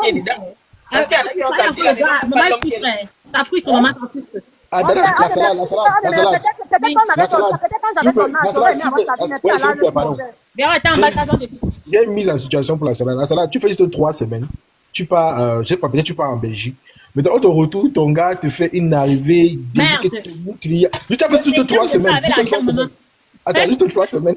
qui est dedans. Parce qu'il y en a qui ont capté maman frustrait. Ça frustre, maman, ça frustre. Ah, la salade. Il y a une mise en situation pour la salade. La salade, tu fais juste 3 semaines. Tu pars, je sais pas, peut-être tu pars en Belgique. Mais dans ton retour, ton gars te fait une arrivée. Merde. Tu as fait juste 3 semaines. Attends, juste 3 semaines.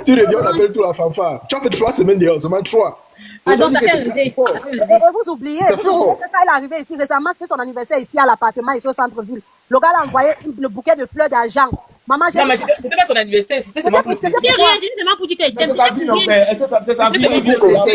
Tu reviens, on appelle tout la fanfare. Tu as fait 3 semaines dehors, seulement 3. Ah, donc ça fait Et vous oubliez, quand il est arrivé ici récemment, c'était son anniversaire ici à l'appartement, ici au centre-ville. Le gars l'a envoyé le bouquet de fleurs d'argent. Maman, j'ai. Non, mais c'était pas son anniversaire, c'était seulement pour C'était rien, seulement pour dire qu'elle C'est sa vie, non, mais c'est sa vie. Les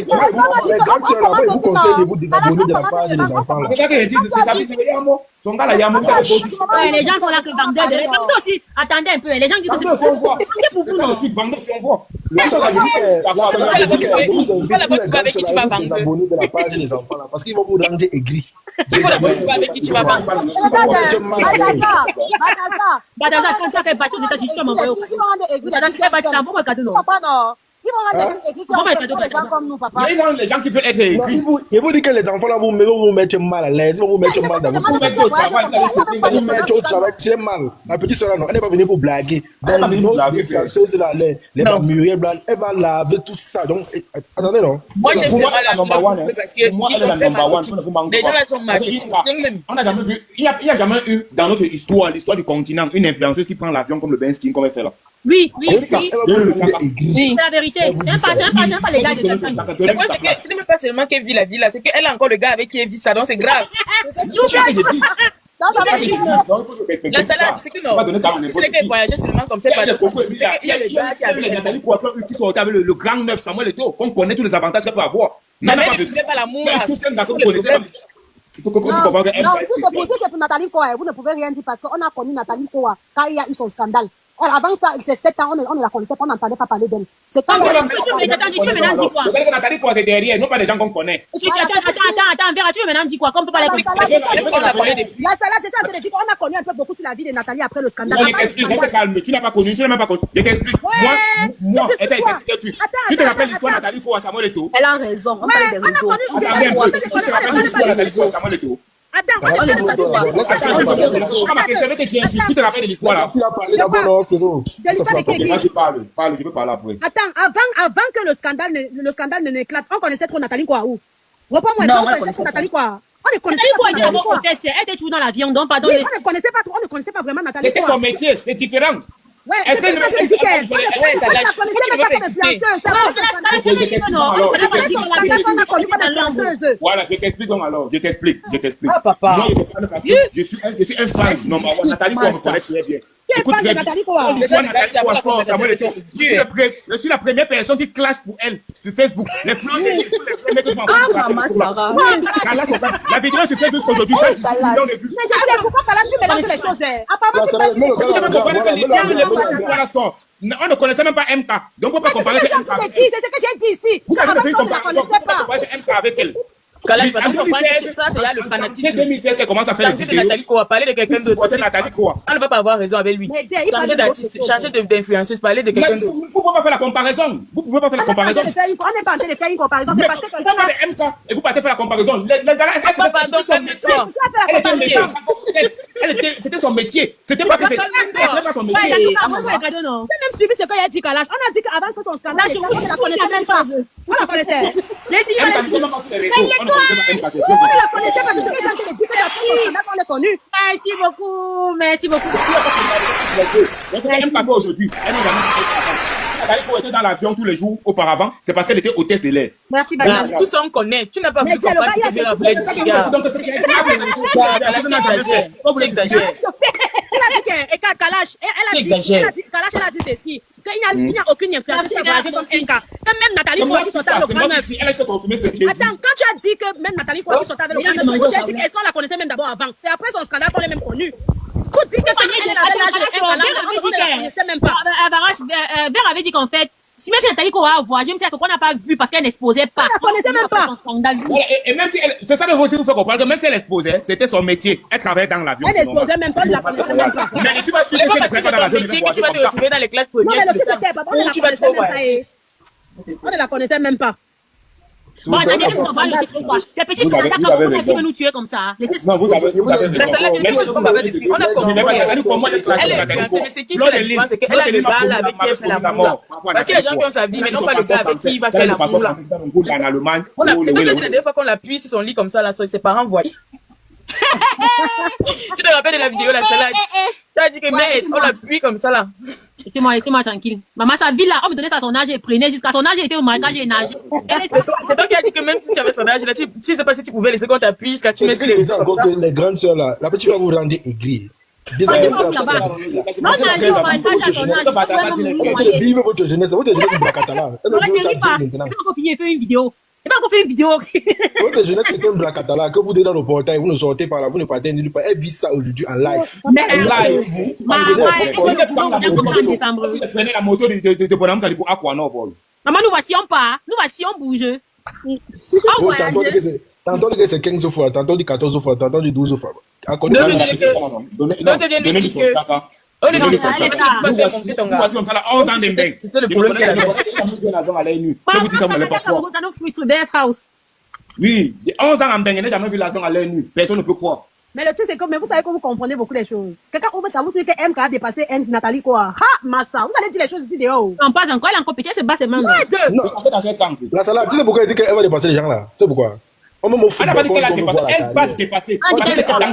grandes sœurs là, ils vous conseillent de vous désabonner de la page des enfants là. C'est ça qu'elle dit, c'est sa vie, c'est Yamo. Son gars là, Yamo, ça ouais, les gens sont là que vendeur de Vendeur aussi, attendez un peu, les gens disent que c'est pour vous, non? C'est Vendeur, c'est on voit. La sœur a dit qu'elle vous invite avec qui tu vas vendre. désabonner de la page des enfants là, parce qu'ils vont vous rendre aigris. Il faut d'abord trouver avec qui tu vas vendre. Badaza, quand ça fait battre aux États-Unis, tu m'envoies. Badaza, c'est pas ça, bon, cadeau, non. Papa, non. Ils vont rendre aigris les gens comme nous, papa. Il y a les gens qui veulent être aigris. Ils vous disent que les enfants là vont vous mettre mal à l'aise, ils vont vous mettre mal dans vous mettre au travail, c'est mal. La petite soeur là, non, elle n'est pas venue pour blaguer. Les fianceuses là, les Muriel Blanc, elle va laver tout ça. Donc, attendez, non. Moi, j'aime vraiment la parce qu'ils sont très marketing. Les gens là sont marketing. On n'a jamais vu, il n'y a jamais eu dans notre histoire, l'histoire du continent, une influenceuse qui prend l'avion comme le Ben Skin, comme elle fait là. Oui. Oui. C'est la vérité. C'est pas les gars de personne. Le problème, c'est que ce n'est même pas seulement qu'elle vit la vie là, c'est qu'elle a encore le gars avec qui elle vit ça, donc c'est grave. La salade, c'est que non. C'est qu'elle voyageait seulement comme ça. Il y a le gars qui avait Nathalie Coiffeur qui sont avec le grand neuf Samuel Eto'o, qu'on connaît tous les avantages qu'elle peut avoir. Mais elle ne faisait pas l'amour. Il faut comprendre qu'elle. Non, si c'est pour Nathalie Koa, vous ne pouvez rien dire parce qu'on a connu Nathalie Koa quand il y a eu son scandale. Avant ça, c'est 7 ans, on ne la connaissait pas, on n'entendait pas parler d'elle. C'est quand tu veux maintenant dire quoi? Nathalie Koa, c'est derrière, non pas des gens qu'on connaît. Attends, Vera, tu veux maintenant dire quoi? Comme on peut pas les La salade, je suis en train de dire qu'on a connu un peu beaucoup sur la vie de Nathalie après le scandale. Moi, je t'explique, reste calme, tu n'as pas connu, tu n'as même pas connu. Je t'explique. Moi, tu te rappelles l'histoire de Nathalie Koa, Samuel Eto'o? Elle a raison, on parle des réseaux. Tu te rappelles l'histoire de Nathalie Koa, Samuel Eto'o? Attends, Tu te rappelles de l'histoire là? Tu as parlé d'abord, non, frérot. Je peux parler après. Attends, avant que le scandale n'éclate, on connaissait trop Nathalie Koa où? Reprends-moi, on connaissait Nathalie Koa. On ne connaissait pas trop. Elle était toujours dans l'avion, donc pardon. On ne connaissait pas vraiment Nathalie Koa. C'était son métier, c'est différent. Ouais, est-ce que tu dis qu'elle voilà, je t'explique donc alors, je t'explique. Ah, papa. Moi, je suis un fan. Non, Nathalie Koa me connaît très bien. Écoute, Nathalie Koa. Je suis la première personne qui clash pour elle sur Facebook. Les fleurs, Maman Sarah. la vidéo sur Facebook aujourd'hui, ça 18 millions de vues. Mais je sais pourquoi ça là, tu mélanges les choses. Apparemment, On ne connaissait même pas MK. Donc, on peut pas comparer c'est ce que j'ai dit ici. Vous savez, on ne connaissait pas. MK avec elle. Kalash, parce qu'on parle de ça, c'est là le fanatisme. C'est 2016 qu'elle commence à faire les Changer de vidéos. Nathalie Koa, parler de quelqu'un d'autre. Nathalie Koa. On ne va pas avoir raison avec lui. Changer d'artiste, changer d'influenceuse, parler de quelqu'un d'autre. Vous ne pouvez pas faire la comparaison. Vous pouvez pas faire la comparaison. On n'est pas en train de faire une comparaison. C'est parce que quelqu'un de MK et vous partez faire la comparaison. Le gars là, c'était son métier. C'était pas son métier. J'ai même suivi ce qu'a dit Kalash. On a dit qu'avant que son scandale, on ne la connaissait même pas. On la connaissait. On ne la connaissait pas. C'est ce que j'ai envie de dire que la fille, on l'a connue. Merci beaucoup. MK fait aujourd'hui. Nathalie Koa était dans l'avion tous les jours auparavant, c'est parce qu'elle était hôtesse de l'air. Merci, tout ça on connaît. Tu n'as pas vu comment tu peux faire appeler du gars. Tu exagères. Elle a dit que Kalash, elle a dit ceci. Qu'il n'y a aucune influence sur la comme MK. Que même Nathalie Koa qui sortait avec le grand neuf. Attends, quand tu as dit que même Nathalie Koa qui sortait avec le grand neuf, j'ai dit qu'est-ce qu'on la connaissait même d'abord avant. C'est après son scandale qu'on l'a même connue. Vous dites que elle avait l'âge de MK, on ne la connaissait même pas. Vert avait dit qu'en fait, si même Nathalie Koa a voyagé, même si qu'on n'a pas vu parce qu'elle n'exposait pas. Elle ne connaissait même pas. Et même si elle, c'est ça que vous aussi vous faites comprendre que même si elle exposait, c'était son métier. Elle travaillait dans l'avion. Elle n'exposait même pas, elle ne la connaissait même pas. Mais je suis pas sûr que c'est pas dans l'avion. Que tu vas te retrouver dans les classes Non, mais premières. le petit c'était pas bon, on ne la connaissait même pas. On ne la connaissait même pas. Bon, attendez, nous on va le chiffre quoi. Ces petits soldats, comment vous pouvez nous tuer comme ça? Non, vous avez La salade de on a compris. Elle est influencée, mais c'est qui fait la différence? C'est qu'elle a le bal avec qui elle fait la moula. Parce que les gens qui ont sa vie, mais non pas le gars avec qui il va faire la moula. On a c'est la dernière fois qu'on l'appuie sur son lit comme ça, là, ses parents voient. Tu te rappelles de la vidéo, la salade? Tu as dit que mais on l'appuie comme ça là. Laissez-moi tranquille. Maman, sa vie là, on me donnait ça à son âge et prenait jusqu'à son âge, elle était au marécage et nageait. C'est toi qui as dit que même si tu avais son âge, là, tu sais pas si tu pouvais laisser qu'on t'appuie jusqu'à tu mets sur les encore que les grandes sœurs là, la petite va vous rendre aigri. Vivez votre jeunesse est bracatala. Votre jeunesse est un bracatala, que vous êtes dans le portail, vous ne sortez pas là, vous ne partez nulle part. Elle vit ça aujourd'hui en live. Vous prenez la moto de bonhomme, ça dit pour Aqua Nord. Maman, nous voici pas, nous voici on bouge. Tantôt que c'est 15 fois, tantôt du 14 fois, tantôt du 12 fois. C'était le problème qu'elle avait. Oui, 11 ans en Bengue, n'a jamais vu l'argent à l'œil nu. Personne ne peut croire. Mais le truc, c'est que mais vous savez que vous comprenez beaucoup les choses. Quelqu'un ouvre ça, vous trouvez que MK a dépassé Nathalie quoi? Ha, Massa, vous allez dire les choses ici dehors. Non, pas encore, elle est en compétition, c'est bas, c'est même. La salade, tu sais pourquoi elle dit qu'elle va dépasser les gens là? Tu sais pourquoi? Elle n'a pas dit qu'elle a dépassé, elle va dépasser. On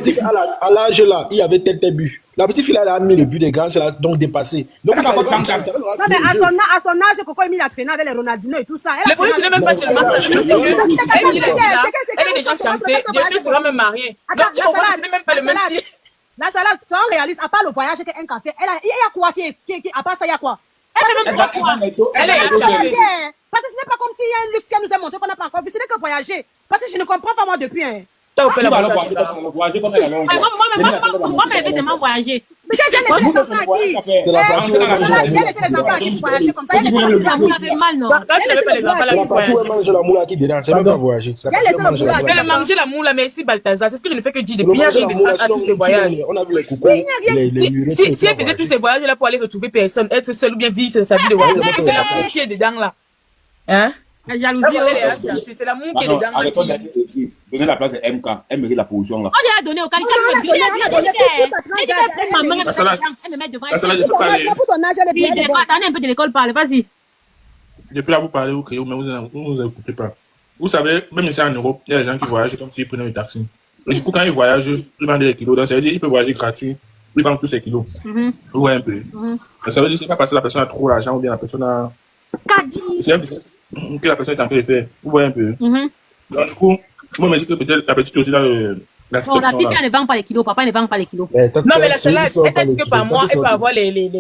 dit qu'à l'âge là, il y avait tel but. La petite fille elle a mis le but des grands, elle a donc dépassé. Donc, non, mais à son âge, Coco Emile a traîné avec les Ronaldinho et tout ça. Le problème, ce n'est même pas seulement ça. Elle est déjà chancée, depuis sera même mariée. Donc, tu comprends, ce n'est même pas le même style. La salade, sans réaliste, à part le voyage qu'un café, il y a quoi à part ça, il y a quoi? Elle est parce que ce n'est pas comme s'il y a un luxe qu'elle nous a montré qu'on n'a pas encore vu. Ce n'est que voyager. Parce que je ne comprends pas moi depuis. T'as fait la voyager comme elle a longtemps. Moi, mais c'est moi voyager. Mais j'ai laissé les enfants à qui? C'est la partie où j'ai laissé les enfants à qui pour voyager comme ça. Vous avez mal, non? La partie où elle mange la moula qui dérange, c'est même pas voyager. Elle a mangé la moula, mais ici, Balthazar, c'est ce que je ne fais que dire depuis rien de à tous ces voyages. On a vu les coucous, les murets. Si elle faisait tous ces voyages là pour aller retrouver personne, être seule ou bien vivre sa vie de voyage, c'est la moule qui est dedans là. Hein? La jalousie. C'est la moule qui est dedans là. Donnez la place à MK, elle mérite la position là. Moi, j'ai donné au Calica. Attendez un peu de l'école, parle, vas-y. Depuis là, vous parlez au créole, mais vous ne vous écoutez pas. Vous savez, même ici en Europe, il y a des gens qui voyagent comme s'ils prenaient un taxi. Et du coup, quand ils voyagent, ils vendent des kilos. Donc, ça veut dire qu'ils peuvent voyager gratuit. Ils vendent tous ces kilos. Vous voyez un peu. Ça veut dire que c'est pas parce que la personne a trop d'argent ou bien la personne a. C'est un business que la personne est en train de faire. Vous voyez un peu. Donc, du coup, moi, je me dis que peut-être la petite aussi dans la situation. La fille, elle ne vend pas les kilos. Papa ne vend pas les kilos. Non, mais la salade, elle a dit que par mois, elle peut avoir les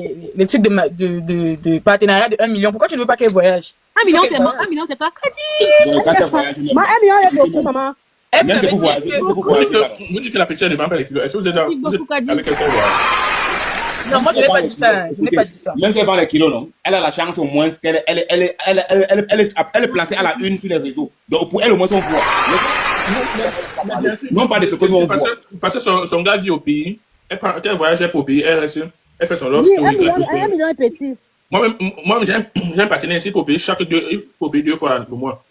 trucs de partenariat de 1 million. Pourquoi tu ne veux pas qu'elle voyage? 1 million, c'est moi. 1 million, c'est pas crédit. Moi, 1 million, il y a beaucoup, maman. Même c'est pour voyager. Vous dites que la petite, elle ne vend pas les kilos. Est-ce que vous êtes avec quelqu'un? Non, moi, je n'ai pas dit ça. Je n'ai pas dit ça. Même si elle vend les kilos, non, elle a la chance au moins qu'elle est placée à la une sur les réseaux. Donc, pour elle, au moins, on voit. Non, pas de ce que nous, on voit. Parce que son gars vit au pays. Quand elle voyage pour au pays, elle fait son love story. 1 million est petit. Moi, j'ai un partenaire ici pour payer pour payer 2 fois le mois.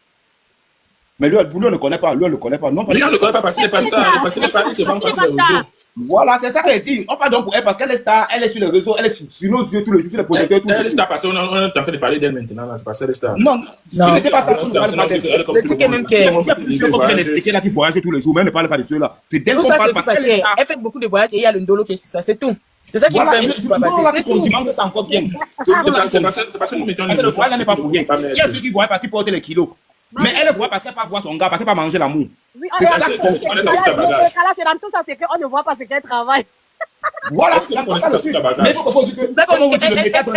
Mais lui, on ne connaît pas. Lui, on ne connaît pas. Non, lui, on ne connaît pas parce qu'il n'est pas star. Parce qu'il n'est pas sur les réseaux. Voilà, c'est ça qu'elle dit. On parle donc pour elle parce qu'elle est star, elle est sur les réseaux, elle est sur nos yeux tous les jours, sur les projecteurs. Elle est star parce qu'on est en train de parler d'elle maintenant. C'est parce qu'elle est star. Non, ce n'était pas star. Le truc est même qu'elle. C'est comme elle expliquait là qui voyage tous les jours, mais elle ne parle pas de ceux-là. C'est d'elle qu'on parle parce qu'elle fait beaucoup de voyages et il y a le Ndolo qui est sur ça, c'est tout. C'est ça qui fait. C'est encore bien. C'est parce que nous mettons le voyage, elle n'est pas pour rien. Il y a ceux qui voient parce qu'ils portent les kilos. Mais elle voit parce qu'elle ne peut pas voir son gars, parce qu'elle ne peut pas manger l'amour. Oui, on est dans tout ça, c'est qu'on ne voit pas ce qu'elle travaille. Voilà, c'est mais il faut dire que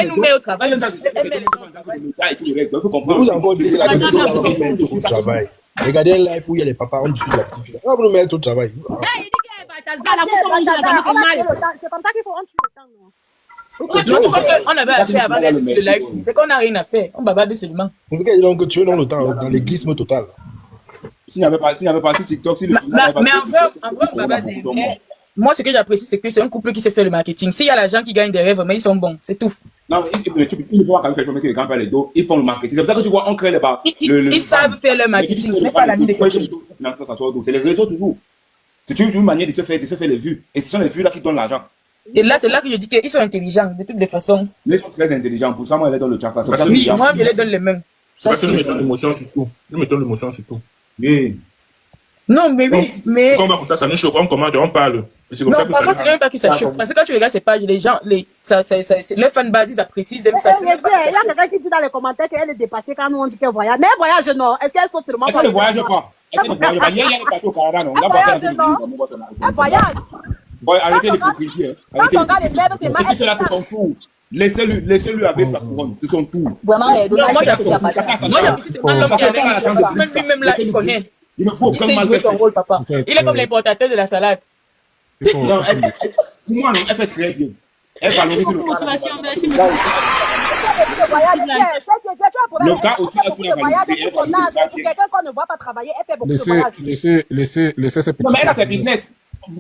elle nous met au travail. Vous encore dire que la petite fille va nous mettre au travail. Regardez un live où il y a les papas, on discute de la petite fille. On va nous mettre au travail. C'est comme ça qu'il faut rentrer le temps, non? On avait affaire avant d'être sur le live, c'est qu'on n'a rien à faire, on bavarde seulement. Vous voulez dire que tu es dans le temps, dans l'église total. S'il n'y avait pas sur TikTok, mais en vrai, on bavarde. Moi, ce que j'apprécie, c'est que c'est un couple qui sait faire le marketing. S'il y a l'argent qui gagne des rêves, mais ils sont bons, c'est tout. Non, ils ne vont pas quand même faire chômer que les grands pères les dos. Ils font le marketing. C'est pour ça que tu vois, on crée les bas. Ils savent faire le marketing. Ce n'est pas l'ami des coquilles. C'est les réseaux toujours. C'est une manière de se faire les vues. Et ce sont les vues là qui donnent l'argent. Et là, c'est là que je dis qu'ils sont intelligents, de toutes les façons. Les gens sont très intelligents. Pour ça, moi, je les donne le chakra. Oui, moi, je les donne les mêmes. Ça, c'est l'émotion, c'est tout. Nous mettons l'émotion, c'est tout. Oui. Non, mais oui, mais... Quand on va comme ça nous choque, on commande, on parle. C'est comme ça que parfois, c'est même pas que ça choque. Parce que quand tu regardes ces pages, les gens, les fanbases, ils apprécient, ils aiment ça. Il y a quelqu'un qui dit dans les commentaires qu'elle est dépassée quand nous on dit qu'elle voyage. Mais elle voyage, non. Est-ce qu'elle saute seulement? Est-ce qu'elle ne voyage pas? Est-ce qu'elle ne voyage pas? Il y a des parties au Canada, non? Elle voyage. Bon, arrêtez l'hypocrisie. Quand on regarde les lèvres, c'est mal. Et cela, c'est son tour. Laissez-lui avec sa couronne. C'est son tour. Vraiment, les deux, Moi, j'apprécie seulement l'homme qui est avec lui-même là, il connaît. Il ne faut aucun Il sait mal jouer son rôle, papa. Il est comme l'importateur de la salade. Non, pour moi, elle fait très bien. Elle valorise le Motivation, merci. Le gars aussi, elle fait la validité. Pour quelqu'un qu'on ne voit pas travailler, elle fait beaucoup de voyages. Laissez ces petits. Non, mais elle a fait business.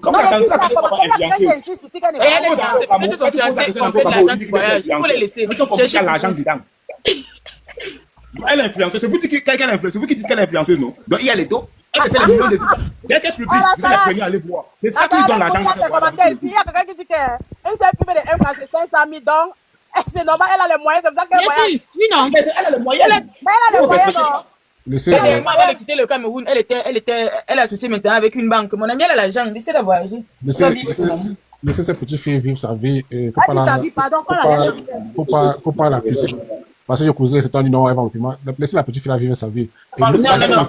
Comment Non, elle mais a ça, comment quelqu'un insiste ici qu'elle n'est Et elle est pas peut-être son fiancé, on fait de l'argent du voyage. Il faut les laisser. Ils sont compris à l'argent dedans. Elle est influenceuse. C'est vous qui dites qu'elle est influenceuse. C'est vous qui dites qu'elle est influenceuse, non? Donc, il y a les dos. Elle se fait les millions de vues. Dès qu'elle publie, vous êtes premiers à aller voir. C'est ça qui donne l'argent. Il y a quelqu'un qui dit qu'une seule pub de MK, c'est 500 000 donc. C'est normal, elle a les moyens, c'est pour ça qu'elle voyage. Oui, non. Elle a les moyens. Mais elle a les moyens, non. Elle a quitté le Cameroun, elle est associée maintenant avec une banque. Mon amie, elle a l'argent, laissez la voyager. Laissez ces petites filles vivre sa vie. Faut pas l'accuser. Parce que je causais, c'est un dit non, elle va au piment. Laissez la petite fille vivre sa vie. Elle n'est pas la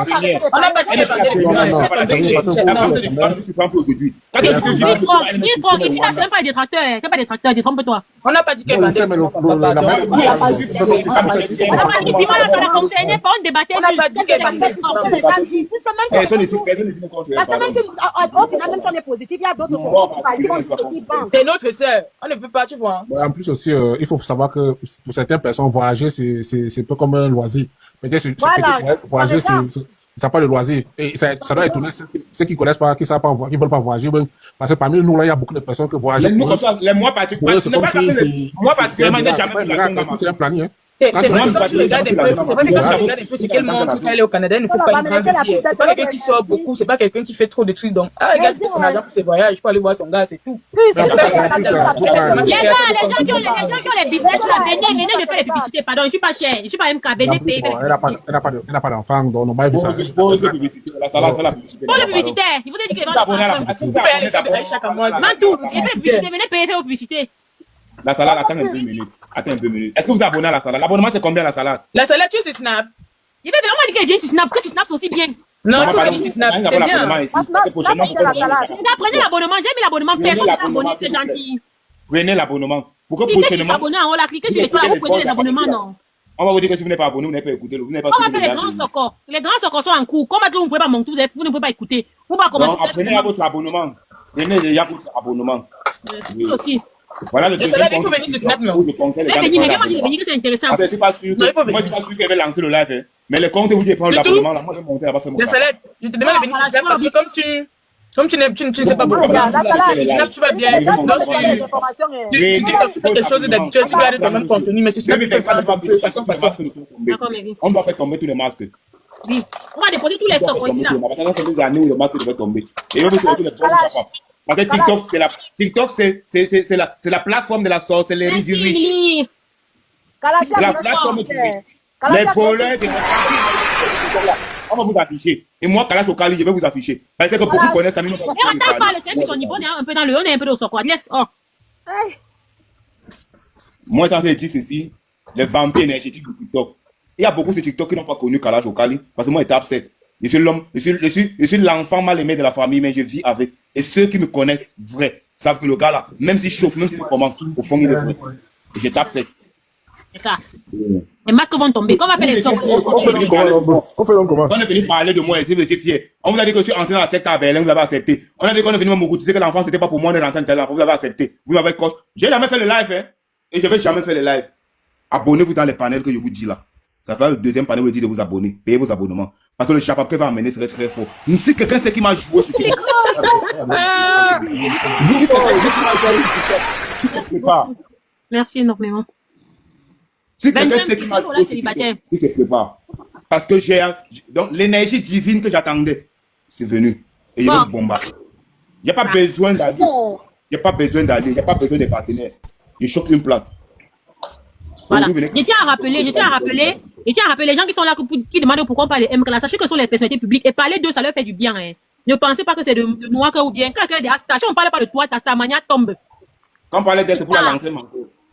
première. On n'a pas dit qu'elle parlait de Ici, là, c'est même pas des détracteurs. C'est pas des détracteurs, détrompe-toi. on n'a pas dit qu'elle parlait de On n'a pas dit que piment, là, ça la concernait pas, on débattait On n'a pas dit qu'elle parlait de Personne n'est contre elle. Parce que même si, au final, même si on est positif, il y a d'autres choses qui pensent. C'est notre sœur. On ne peut pas, tu vois. En plus aussi, il faut savoir que pour certaines personnes, voyager, c'est peu comme un loisir. Peut-être voyager, ça pas de loisir. Et ça doit étonner ceux qui connaissent pas, qui savent pas, qui veulent pas voyager. Parce que parmi nous, là, il y a beaucoup de personnes qui voyagent. Moi, particulièrement, il n'est jamais c'est un planning, C'est vrai que quand tu regardes un peu, c'est vrai que quand tu regardes un peu, c'est quel monde tu vas aller au Canada, il ne faut pas une grande vie. C'est pas quelqu'un qui sort beaucoup, c'est pas quelqu'un qui fait trop de trucs. Donc, regarde son argent pour ses voyages, il faut aller voir son gars, c'est tout. Les gars, les gens qui ont les business là, venez de faire les publicités. Pardon, je suis pas cher, je suis pas MK, venez payer. Elle n'a pas d'enfant, donc on va éviter ça. Pour la publicité. Pour les publicitaires, il vous dit que les gens Vous pouvez aller chaque mois. Mantou, et les publicités, venez payer vos publicités. La salade, attends un peu une minute. Est-ce que vous abonnez à la salade? L'abonnement, c'est combien la salade? La salade, tu sais, Snap. Il veut vraiment dire qu'elle vient sur Snap, que sur Snap, c'est aussi bien. Non, tu vas dire c'est Snap, c'est bien. Prenez l'abonnement, j'ai mis l'abonnement, personne n'est abonné, c'est gentil. Prenez l'abonnement. Pourquoi Cliquez sur prochainement? abonner en haut, là, cliquez sur l'étoile, vous prenez les abonnements, non. On va vous dire que si vous n'êtes pas abonné, vous n'avez pas écouté, vous n'avez pas On va suivi faire les grands socors. Les grands socors sont en cours. Comment que vous ne pouvez pas monter, vous ne pouvez pas écouter. Vous pas commencer. Non, prenez votre abonnement. Prenez déjà votre abonnement. Aussi. Voilà le deuxième il faut venir sur Snap, non? Mais vraiment, je vais dire que c'est intéressant. Moi, je suis pas sûr qu'elle va lancer le live. Mais les comptes, vous devez prendre l'abonnement. Moi, je vais monter, elle va faire mon La salade, je te demande de venir sur Snap parce que comme tu ne sais pas beaucoup, Snap, tu vas bien. Tu fais des choses d'habitude, tu gardes ton même contenu, mais sur Snap, tu fais pas de façon. On doit faire tomber tous les masques. Oui, on va déposer tous les socors ici là. Parce que ça fait des années où le masque devait tomber. Et on veut tous les parce que TikTok, c'est la plateforme de la sorcellerie du riche. C'est la plateforme du riche. Les voleurs de on va vous afficher. Et moi, Kalash Okali, je vais vous afficher. Parce que beaucoup connaissent ça. Mais on n'entend pas, c'est qu'on y un peu dans le haut, on est un peu au socor. Laisse, oh. Moi, quand je dis ceci, les vampires énergétiques de TikTok. Il y a beaucoup de TikTok qui n'ont pas connu Kalash Okali. Parce que moi, j'étais upset. Je suis l'homme, je suis l'enfant mal aimé de la famille, mais je vis avec. Et ceux qui me connaissent vrai savent que le gars là, même s'il chauffe, même s'il commande, au fond, il est vrai. Et je tape cette. C'est ça. Les masques vont tomber. Comment on va faire les sons? On fait donc comment? On est venu parler de moi et si vous étiez fiers. On vous a dit que je suis entré dans la secte à Berlin, vous avez accepté. On a dit qu'on est venu me goûter que l'enfant c'était pas pour moi, on est rentré dans tel enfant, vous avez accepté. Vous m'avez coach. J'ai jamais fait le live, hein. Et je vais jamais faire le live. Abonnez-vous dans les panels que je vous dis là. Ça va le deuxième panel où je dis de vous abonner. Payez vos abonnements. Parce que le chapeau va amener serait très fort. Si quelqu'un sait qui m'a joué sur TikTok. Je sais pas. Merci énormément. Si quelqu'un 25 sait qui m'a pour la célibataire. il se prépare. Parce que j'ai donc l'énergie divine que j'attendais, c'est venu. Et il va me bombarder. Il n'y a pas besoin d'aller. Il n'y a pas besoin d'aller. Il n'y a pas besoin de partenaires. Je choque une place. Voilà. Je tiens à rappeler les gens qui sont là, qui demandent pourquoi on parle de MK. Sachez que ce sont les personnalités publiques et parler d'eux, ça leur fait du bien. Hein. Ne pensez pas que c'est de noir ou bien. Quand quelqu'un dit si on ne parle pas de toi, ta starmania tombe. Quand on parlait d'elle, c'est pour la lancer, man.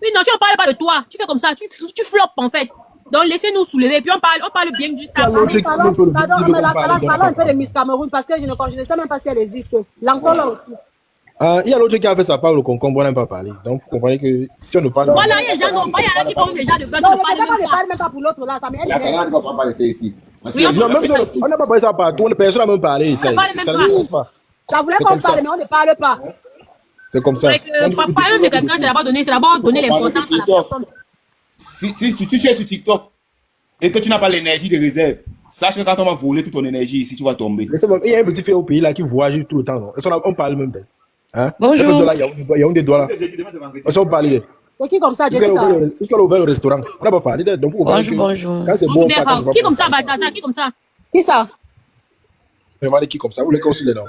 Oui, non, si on ne parle pas de toi, tu fais comme ça, tu floppes en fait. Donc laissez-nous soulever, puis on parle bien du Pardon, mais parlons un peu de Miss Cameroun parce que je ne sais même pas si elle existe. Lançons là aussi. Il y a l'autre qui a fait sa part, le concombre, on n'a pas parlé. Donc, vous comprenez que si on ne parle pas. Voilà, il y a des gens qui parlent déjà de base. Non, ne parle même pas pour l'autre là. Ça m'aide. La salade ne va pas laisser ici. Oui, Non, même on n'a pas parlé ça partout. Personne n'a même parlé. Ça Ça voulait qu'on parle, mais on ne parle pas. C'est comme ça. Parler de quelqu'un, c'est d'abord donner l'importance à la personne. Si tu es sur TikTok et que tu n'as pas l'énergie de réserve, sache que quand on va voler toute ton énergie ici, tu vas tomber. Il y a un petit fait au pays là qui voyage tout le temps. Non? On parle même d'elle. Hein? Bonjour. Il y a des doigts là. On parle d'elle. C'est qui comme ça, Jessica? Puisqu'elle a ouvert le restaurant, on n'a pas parlé d'elle. Donc, Bonjour. quand c'est bon, Qui comme ça, Balthazar? Qui comme ça? Qui ça? Vraiment, qui comme ça? Vous les considérez non?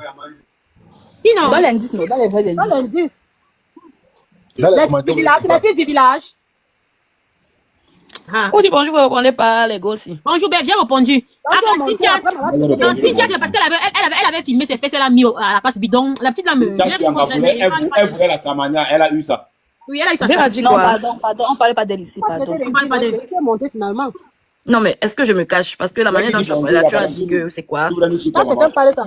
Qui non? Dans l'indice, non, dans les vrais indices. Dans l'indice. Les filles du village. On dit bonjour, vous ne connaissez pas les gosses. Bonjour, Belle, j'ai répondu. Cynthia, c'est parce qu'elle avait filmé ses fesses, elle a mis à la face bidon. La petite là Elle voulait la Starmania, elle a eu ça. Oui, elle a eu ça. Non, pardon, on ne parlait pas d'elle ici, pardon. Tu es monté finalement. Non, mais est-ce que je me cache? Parce que la manière dont tu as dit que c'est quoi? Quand quelqu'un parlait ça.